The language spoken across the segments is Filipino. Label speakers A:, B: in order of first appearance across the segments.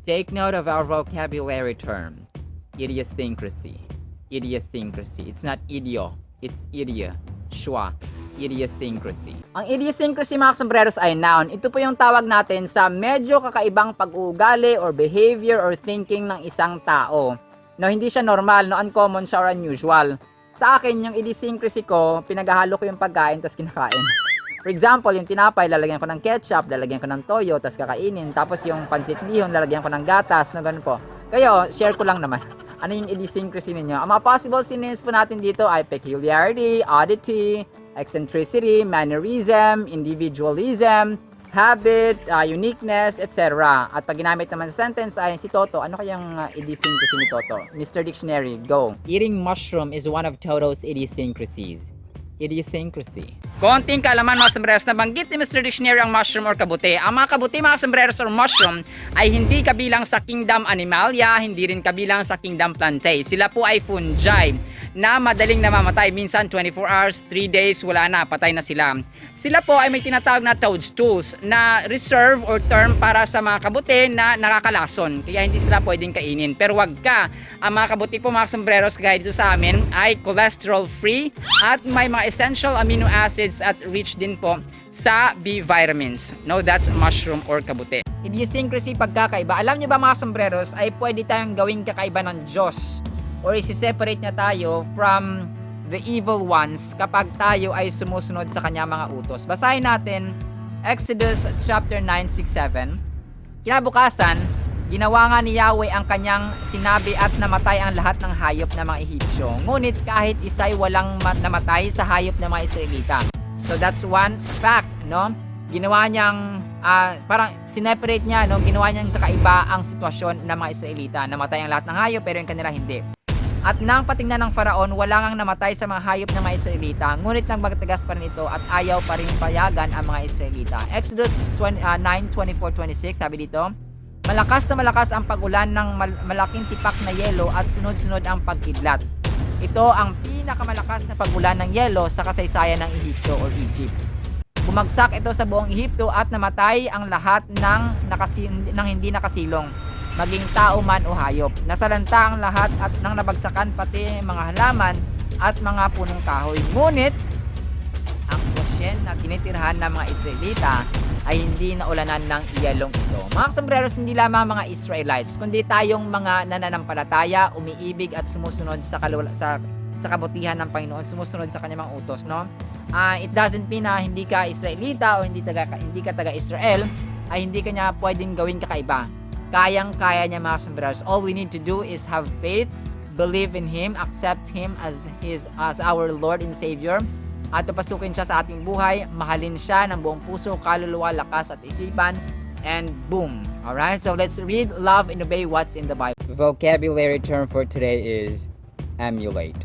A: Take note of our vocabulary term. Idiosyncrasy. Idiosyncrasy. It's not idio. It's idia. Schwa. Idiosyncrasy. Ang idiosyncrasy mga sombreros ay noun. Ito po yung tawag natin sa medyo kakaibang pag-uugali or behavior or thinking ng isang tao. No, hindi siya normal, no, uncommon siya or unusual. Sa akin, yung idiosyncrasy ko, pinaghahalo ko yung pagkain tapos kinakain. For example, yung tinapay, lalagyan ko ng ketchup, lalagyan ko ng toyo, tapos kakainin. Tapos yung pansit lihon, lalagyan ko ng gatas, no, ganun po. Kayo, share ko lang naman. Ano yung idiosyncrasy ninyo? Ang mga possible synonyms po natin dito ay peculiarity, oddity, eccentricity, mannerism, individualism, habit, uniqueness, etc. At pag ginamit naman sa sentence ay si Toto, ano kayang idiosyncrasy ni Toto? Mr. Dictionary, go. Eating mushroom is one of Toto's idiosyncrasies. Idiosyncrasy. Konting kaalaman mga sombreros, nabanggit ni Mr. Dictionary ang mushroom or kabuti. Ang mga kabuti mga sombreros or mushroom ay hindi kabilang sa kingdom Animalia, hindi rin kabilang sa kingdom Plantae. Sila po ay fungi na madaling namamatay. Minsan 24 hours, 3 days, wala na, patay na sila. Sila po ay may tinatawag na toadstools na reserve or term para sa mga kabuti na nakakalason. Kaya hindi sila pwedeng kainin. Pero wag ka. Ang mga kabuti po mga sombreros kagaya dito sa amin ay cholesterol free at may mga essential amino acids at rich din po sa B vitamins. No, that's mushroom or kabuti. Idiosyncrasy, pagkakaiba. Alam niyo ba mga sombreros ay pwede tayong gawing kakaiba ng Diyos or isi-separate niya tayo from the evil ones kapag tayo ay sumusunod sa kanya mga utos. Basahin natin Exodus chapter 9:6-7. Kinabukasan, ginawa nga ni Yahweh ang kanyang sinabi at namatay ang lahat ng hayop ng mga Ehipsyo. Ngunit kahit isa'y walang namatay sa hayop ng mga Israelita. So that's one fact, no? Ginawa niyang parang sineparate niya, no? Ginawa niyang kakaiba ang sitwasyon ng mga Israelita. Namatay ang lahat ng hayop pero yung kanila hindi. At nang patingnan ng Faraon, wala ngang namatay sa mga hayop ng mga Israelita. Ngunit nang magtagas pa rin ito at ayaw pa rin payagan ang mga Israelita. Exodus 9:24-26, sabi dito, malakas na malakas ang pag-ulan ng malaking tipak na yelo at sunod-sunod ang pagkidlat. Ito ang pinakamalakas na pag-ulan ng yelo sa kasaysayan ng Ehipto or Egypt. Bumagsak ito sa buong Ehipto at namatay ang lahat ng hindi nakasilong, maging tao man o hayop. Nasalanta ang lahat at nang nabagsakan pati mga halaman at mga punong kahoy. Ngunit ang Goshen na tinitirhan ng mga Israelita ay hindi naulanan ng iyalong ito. Mga sombreros, hindi lamang mga Israelites, kundi tayong mga nananampalataya, umiibig at sumusunod sa kabutihan ng Panginoon, sumusunod sa kanyang mga utos, no? It doesn't mean na hindi ka Israelita o hindi ka taga-Israel, ay hindi ka niya pwedeng gawin kakaiba. Kayang-kaya niya mga sombreros. All we need to do is have faith, believe in Him, accept Him as our Lord and Savior, at papasukin siya sa ating buhay, mahalin siya ng buong puso, kaluluwa, lakas at isipan, and boom. Alright, so let's read, love, and obey what's in the Bible. Vocabulary term for today is emulate.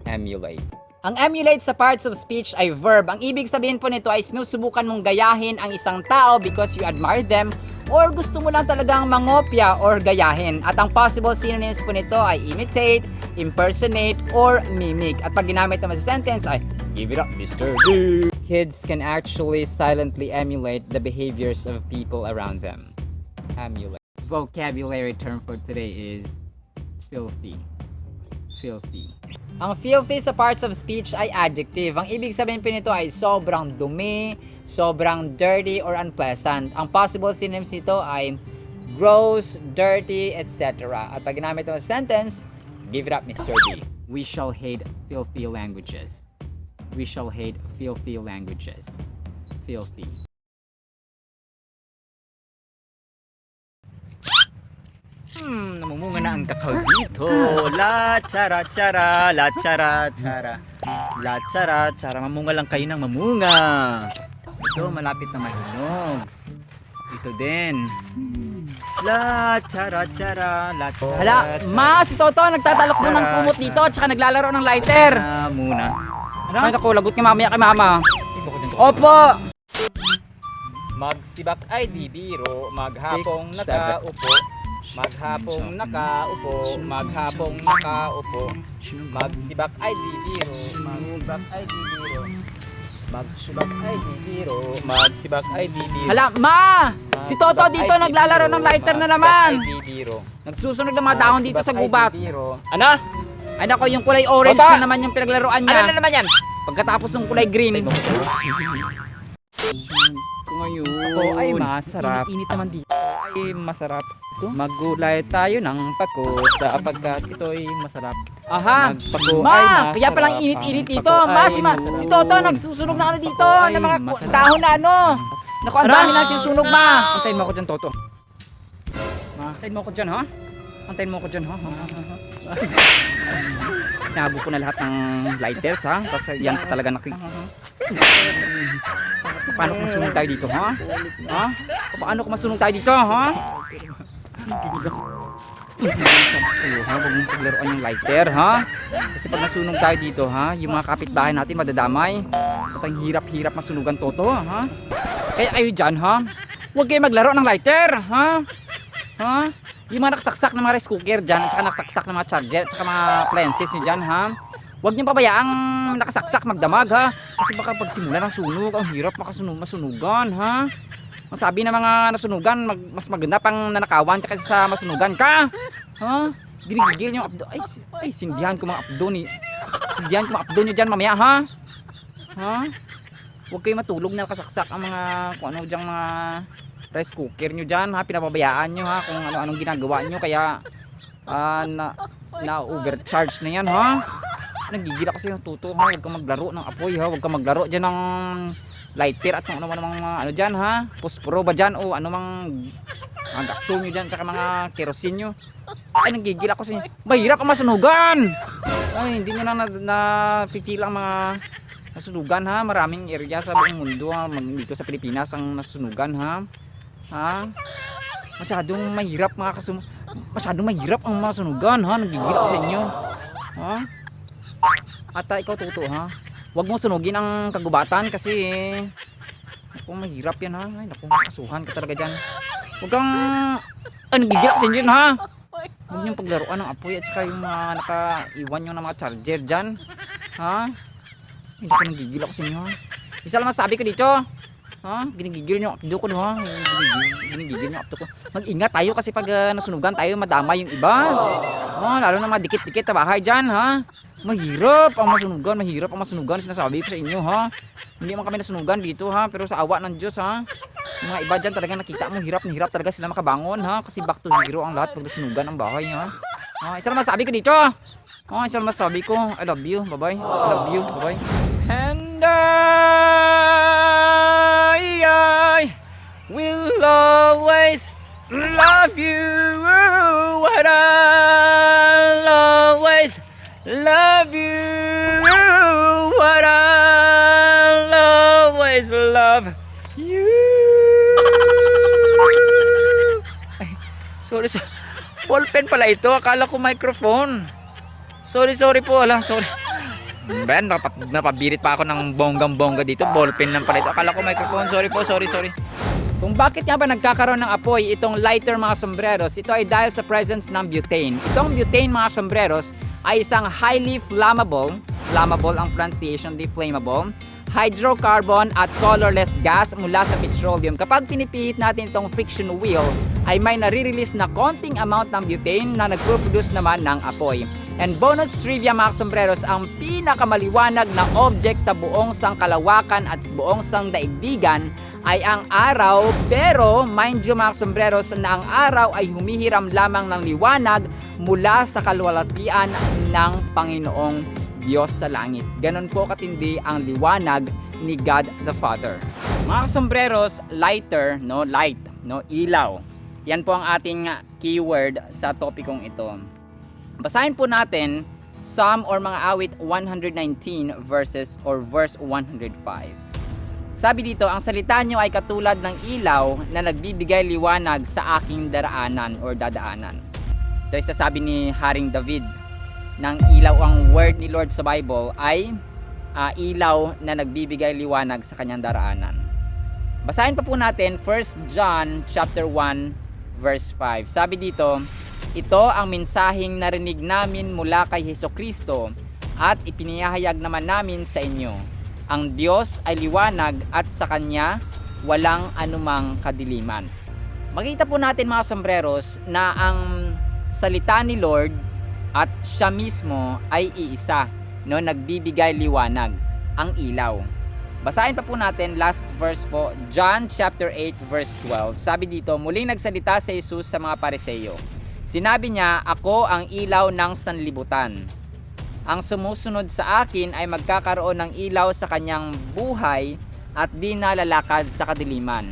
A: Emulate. Ang emulate sa parts of speech ay verb. Ang ibig sabihin po nito ay sinusubukan mong gayahin ang isang tao because you admire them or gusto mo lang talagang mangopya or gayahin. At ang possible synonyms po nito ay imitate, impersonate, or mimic. At pag ginamit naman sa sentence ay give it up, Mr. D. Kids can actually silently emulate the behaviors of people around them. Emulate. Vocabulary term for today is filthy. Filthy. Ang filthy sa parts of speech ay adjective. Ang ibig sabihin po nito ay sobrang dumi, sobrang dirty, or unpleasant. Ang possible synonyms nito ay gross, dirty, etc. At pag ginamit naman sa sentence, give it up, Mr. D. We shall hate filthy languages. We shall hate filthy languages. Filthy. Namumunga na ang kakao dito. La chara chara, la chara chara. La chara chara, mamunga lang kayo ng mamunga. Ito malapit na mahinog. Ito din. La chara chara, la chara. Hala, ma, si Toto nagtatalok mo ng kumot dito at saka naglalaro ng lighter. Muna. Ay naku, lagot ka mamaya kay mama. Opo. Magsibak ay di biro, maghapong nakaupo. Maghapong nakaupo, maghapong nakaupo. Magsibak ay di biro, magsibak ay di biro.
B: Magsibak ay di biro. Magsibak ay di biro.
A: Hala, ma! Si Toto dito naglalaro ng lighter na naman.
B: Magsibak ay di biro.
A: Nagsusunog ng mga dahon dito sa gubat.
B: Ano?
A: Ay nako, yung kulay orange
B: Toto!
A: na naman yung pinaglaruan
B: Ano na
A: niya.
B: naman yan?
A: Pagkatapos ng kulay green.
B: Ngayon.
A: Ako ay masarap. Init naman dito.
B: Ay masarap. Maggulay tayo ng pako sapagkat ito ay masarap.
A: Aha.
B: Magpako ay
A: Ma,
B: masarap.
A: kaya palang init
B: Ang
A: dito.
B: pako
A: Ma,
B: ay
A: si Ma,
B: masarap.
A: si Toto nagsusunog na ano dito,
B: Pako ay
A: ng mga
B: masarap.
A: dahon na ano. Naku, ang dami na sinusunog, ma.
B: Antayin mo ako dyan, Toto. Antayin mo ako dyan, ha? Antayin mo ako dyan, ha? Nago ko na lahat ng lighters, ha? Tapos yan pa talaga Paano kung masunog tayo dito, ha? Ha? Paano kung masunog tayo dito, ha? Sa'yo, ha? Huwag mong paglaruan yung lighter, ha? Kasi pag nasunog tayo dito, ha? Yung mga kapitbahay natin madadamay. At ang hirap-hirap masunugan, Toto, ha? Kaya kayo dyan, ha? Huwag kayo maglaro ng lighter, ha? Ha? Yung mga nakasaksak ng mga rice cooker dyan, at saka nakasaksak ng mga charger, at saka mga appliances nyo dyan, ha? Huwag nyo pabayaang nakasaksak magdamag, ha? Kasi baka pagsimula ng sunog, ang hirap masunugan, ha? Ang sabi ng mga nasunugan, mas maganda pang nanakawan kaysa sa masunugan ka. Ha? Ginigigil yung abdo. Ay, sindihan ko mga abdo ni. Sindihan ko mga abdo nyo dyan mamaya, ha? Ha? Huwag kayo matulog na nakasaksak ang mga, kung ano dyang mga rice cooker nyo dyan, ha? Pinapabayaan nyo, ha? Kung ano-anong ginagawa nyo, kaya na-overcharge na yan, ha? Nagigila kasi yung tuto, ha? Huwag kang maglaro ng apoy, ha? Huwag kang maglaro dyan ng lighter at kung ano mga ano dyan, ha? Posporo ba dyan o ano mga gasol nyo dyan, tsaka mga kerosene nyo. Ay, nagigila ko sa inyo. Mahirap ang masunugan! Ay, hindi nyo na napipil ang mga nasunugan, ha? Maraming area sa buong mundo, ha? Dito sa Pilipinas ang nasunugan, ha? Ha? Masyadong mahirap masyadong mahirap ang masunugan, ha? Nagigila ko sa inyo. Ha? At ikaw, Tuto, ha? Huwag mo sunugin ang kagubatan kasi naku, mahirap yan, ha? Ay, naku, kasuhan ka talaga dyan. Huwag kang nagigila kasi dyan, ha? Huwag niyong paglaruan ng apoy at saka yung mga nakaiwan nyo ng mga charger dyan, ha? Hindi ko nagigila kasi inyo, ha? Isa lang masabi ko dito, ha? Ginigigil nyo abdo ko, ha? Ginigigil nyo abdo ko. Mag-ingat tayo kasi pag nasunugan tayo madama yung iba, lalo na mga dikit-dikit na bahay dyan, ha? Mahirap ang masunugan, sinasabi ko sa inyo, ha? Hindi man kami nasunugan dito, ha? Pero sa awa ng Diyos, ha? Yung mga iba dyan talaga nakita mo, hirap na hirap talaga sila makabangon, ha? Kasi back to zero ang lahat pag nasunugan ang bahay, ha? Isa lang masabi ko dito, isa lang masabi ko, I love you, bye-bye. I love you, bye-bye. And I will always love you, what I'll always love you, what I'll always love you. Ay, sorry. Ballpen pala ito. Akala ko microphone. Sorry po. Sorry. Ben, napabirit pa ako ng bonggang-bongga dito. Ballpen lang pala ito. Akala ko microphone. Sorry po. Kung bakit nga ba nagkakaroon ng apoy itong lighter mga sombreros, ito ay dahil sa presence ng butane. Itong butane mga sombreros ay isang highly flammable ang pronunciation di flammable, hydrocarbon at colorless gas mula sa petroleum. Kapag pinipihit natin itong friction wheel, ay may nare-release na konting amount ng butane na nagpo-produce naman ng apoy. And bonus trivia mga sombreros, ang pinakamaliwanag na object sa buong sangkalawakan at buong sangdaigdigan ay ang araw, pero mind you mga sombreros na ang araw ay humihiram lamang ng liwanag mula sa kalwalatian ng Panginoong Diyos sa langit. Ganon po katindi ang liwanag ni God the Father. Mga sombreros, lighter, light, ilaw. Yan po ang ating keyword sa topikong ito. Basahin po natin Psalm or mga awit 119 verse 105. Sabi dito, ang salita nyo ay katulad ng ilaw na nagbibigay liwanag sa aking daraanan or dadaanan. Ito ay sasabi ni Haring David ng ilaw. Ang word ni Lord sa Bible ay ilaw na nagbibigay liwanag sa kanyang daraanan. Basahin pa po natin 1 John chapter 1 verse 5. Sabi dito, ito ang mensaheng narinig namin mula kay Hesukristo at ipinahayag naman namin sa inyo.
A: Ang Diyos ay liwanag at sa Kanya walang anumang kadiliman. Makita po natin mga sombreros na ang salita ni Lord at siya mismo ay iisa, no, nagbibigay liwanag, ang ilaw. Basahin pa po natin last verse po, John chapter 8 verse 12. Sabi dito, muling nagsalita si Jesus sa mga Pariseo. Sinabi niya, ako ang ilaw ng sanlibutan. Ang sumusunod sa akin ay magkakaroon ng ilaw sa kanyang buhay at di nalalakad sa kadiliman.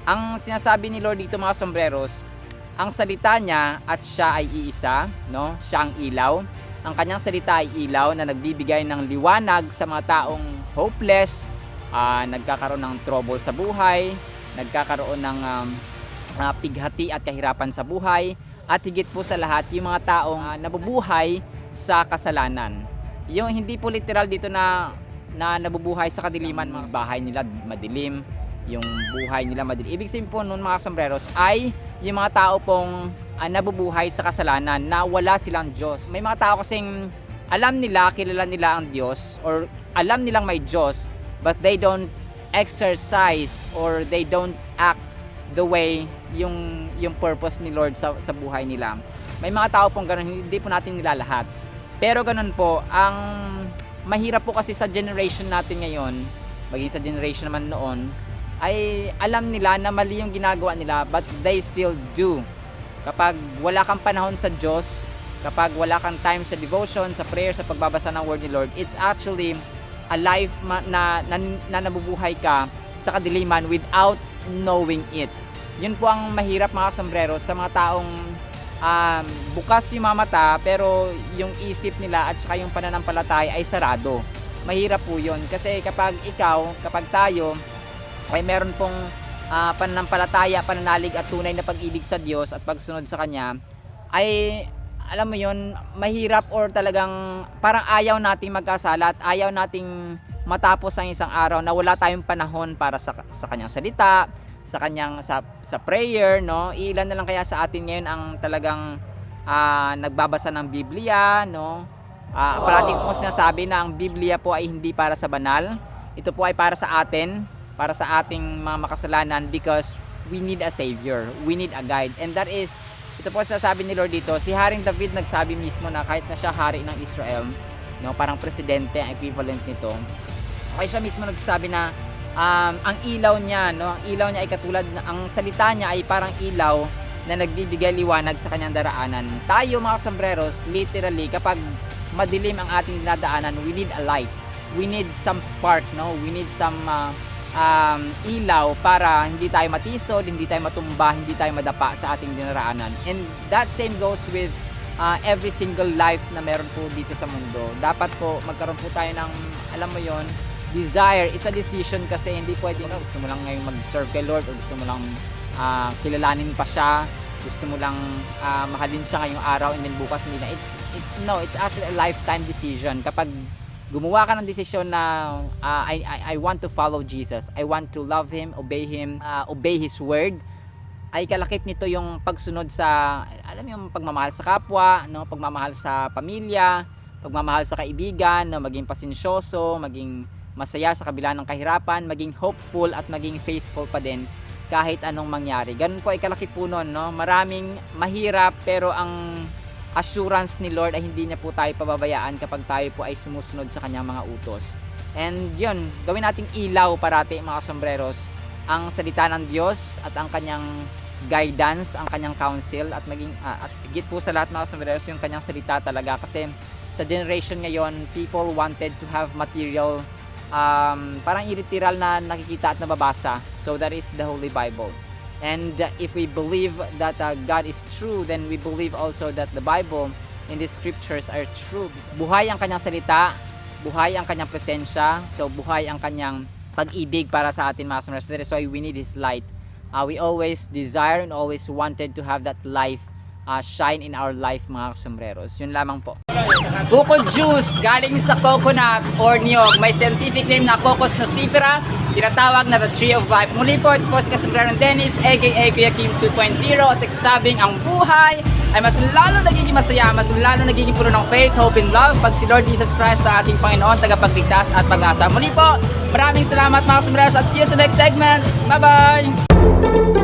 A: Ang sinasabi ni Lord dito mga sombreros, ang salita niya at siya ay iisa, no? Siya ang ilaw. Ang kanyang salita ay ilaw na nagbibigay ng liwanag sa mga taong hopeless, nagkakaroon ng trouble sa buhay, nagkakaroon ng pighati at kahirapan sa buhay, at higit po sa lahat yung mga taong nabubuhay sa kasalanan. Yung hindi po literal dito na nabubuhay sa kadiliman, mga bahay nila madilim, yung buhay nila madilim. Ibig sabihin po nun mga sombreros ay yung mga tao pong nabubuhay sa kasalanan na wala silang Diyos. May mga tao kasing alam nila, kilala nila ang Diyos, or alam nilang may Diyos, but they don't exercise or they don't act the way yung purpose ni Lord sa buhay nila. May mga tao pong ganun, hindi po natin nila lahat. Pero ganun po, ang mahirap po kasi sa generation natin ngayon, maging sa generation naman noon, ay alam nila na mali yung ginagawa nila, but they still do. Kapag wala kang panahon sa Diyos, kapag wala kang time sa devotion, sa prayer, sa pagbabasa ng word ni Lord, it's actually a life na nabubuhay ka sa kadiliman without knowing it. Yun po ang mahirap mga sombreros sa mga taong bukas yung mga mata pero yung isip nila at saka yung pananampalataya ay sarado. Mahirap po yun kasi kapag tayo ay meron pong pananampalataya, pananalig at tunay na pag-ibig sa Diyos at pagsunod sa Kanya, ay alam mo yun, mahirap or talagang parang ayaw nating magkasala at ayaw nating matapos ang isang araw na wala tayong panahon para sa Kanyang salita, sa Kanyang sa prayer, no? Ilan na lang kaya sa atin ngayon ang talagang nagbabasa ng Biblia, no? Parating ko sinasabi na ang Biblia po ay hindi para sa banal. Ito po ay para sa atin, para sa ating mga makasalanan, because we need a Savior, we need a guide, and that is, ito po sinasabi ni Lord dito, si Haring David nagsabi mismo na kahit na siya hari ng Israel, no, parang presidente ang equivalent nito, ay siya mismo nagsasabi na ang ilaw niya, no, ang ilaw niya ay katulad ang salita niya ay parang ilaw na nagbibigay liwanag sa kanyang daraanan. Tayo mga sombreros, literally kapag madilim ang ating dinadaanan, we need a light, we need some spark, no, we need some ilaw para hindi tayo matisod, hindi tayo matumba, hindi tayo madapa sa ating dinaraanan. And that same goes with every single life na meron po dito sa mundo. Dapat po magkaroon po tayo ng, alam mo yon, desire. It's a decision kasi hindi pwede na gusto mo lang ngayon mag-serve kay Lord o gusto mo lang kilalanin pa siya, gusto mo lang mahalin siya ngayong araw and then bukas hindi na. It's actually a lifetime decision. Kapag gumawa ka ng desisyon na I want to follow Jesus, I want to love Him, obey Him, obey His word, ay kalakip nito yung pagsunod sa, alam mo yung pagmamahal sa kapwa, no, pagmamahal sa pamilya, pagmamahal sa kaibigan, no, maging pasensyoso, maging masaya sa kabila ng kahirapan, maging hopeful at maging faithful pa din kahit anong mangyari. Ganun po ay kalakip po nun, no? Maraming mahirap pero ang assurance ni Lord ay hindi niya po tayo pababayaan kapag tayo po ay sumusunod sa kanyang mga utos. And yun, gawin nating ilaw parati mga sombreros ang salita ng Diyos at ang kanyang guidance, ang kanyang counsel at maging at higit po sa lahat mga sombreros yung kanyang salita talaga, kasi sa generation ngayon people wanted to have material, parang literal na nakikita at nababasa. So that is the Holy Bible. And if we believe that God is true, then we believe also that the Bible and the scriptures are true. Buhay ang kanyang salita, buhay ang kanyang presensya, so buhay ang kanyang pag-ibig para sa atin mga sombreros. That is why we need His light. We always desire and always wanted to have that life shine in our life mga sombreros. Yun lamang po. Buko juice galing sa coconut or niyog. May scientific name na Cocos nocifera, tinatawag na the tree of life. Muli po, ito po si Kasombrero Dennis, aka Kuya Kim 2.0, at nagsasabing ang buhay ay mas lalo nagiging masaya, mas lalo nagiging puno ng faith, hope, and love pag si Lord Jesus Christ na ating Panginoon, tagapagligtas at pag-asa. Muli po, maraming salamat mga sombreros at see you sa next segment. Bye-bye!